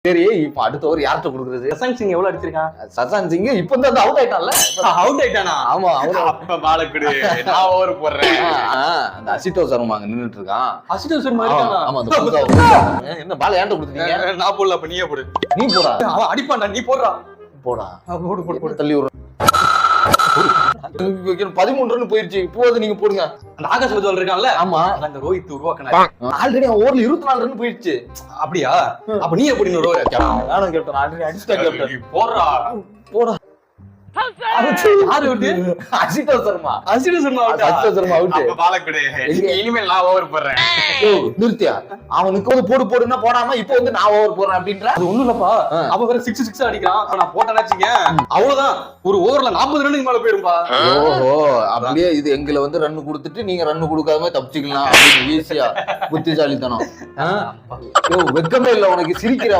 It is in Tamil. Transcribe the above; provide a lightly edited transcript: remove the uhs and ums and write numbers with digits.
சரி இப்ப அடுத்த ஓவர் யார்கிட்ட கொடுக்குறது? சசாங்க் சிங் எவ்வளவு அடிச்சிருக்கான்? சசாந்த் சிங் இப்ப வந்து அவுட் ஆயிட்டான்ல. அவுட் ஆயிட்டானா? ஆமா அப்ப பால குடு, நான் ஓவர் போடுறேன். அந்த அசிட்டோ சர்மா அங்க நின்னுட்டு இருக்கான். அசிட்டோ சர்மா இருக்கானா? ஆமா என்ன பால் ஏன்ட்ட கொடுத்தீங்க? நான் போடல, அப்ப நீயே போடு. நீ போடா. அவன் அடிப்பான்டா, நீ போடுறா. போடா போடு போடு போடு. தள்ளி விடுற 13 ரன் போயிருச்சு. இப்போது நீங்க போடுங்க. அந்த ஆகாஷ் பஜ்வால் இருக்கான்ல, ஆமா அந்த ரோஹித் உருவாக்குனாரு. ஆல்ரெடி ஓவர்ல 24 ரன் போயிருச்சு. அப்படியா? அப்ப நீ எப்படி ஒரு ஓவர்? நானும் கேப்டன் ஆல்ரெடி அடிச்சிட்டா கேப்டன். போடுறா போடா. யாரு out? Aceto Sharma. Aceto Sharma out. Aceto Sharma out. அப்ப பால குடு, இனிமேல் நான் ஓவர் போடுறேன். நிறுத்தியா? அவனுக்கு வந்து போடு போடுன்னா போடாம இப்போ வந்து நான் ஓவர் போடுறேன் அப்படின்ற. அது ஒண்ணும் இல்லப்பா, அவ வேற 6 அடிக்கிறான். நான் போட்டேனாச்சுங்க அவ்வளவுதான், ஒரு ஓவர்ல 40 ரன்னுக்கு மேல போயிரும்பா. ஓஹோ, அப்படியே இது எங்களை வந்து ரன் கொடுத்துட்டு நீங்க ரன் கொடுக்காம தப்பிச்சுக்கலாம் அப்படின்னு ஈஸியா புத்திசாலித்தனம். வெக்கமே இல்ல உனக்கு, சிரிக்கிற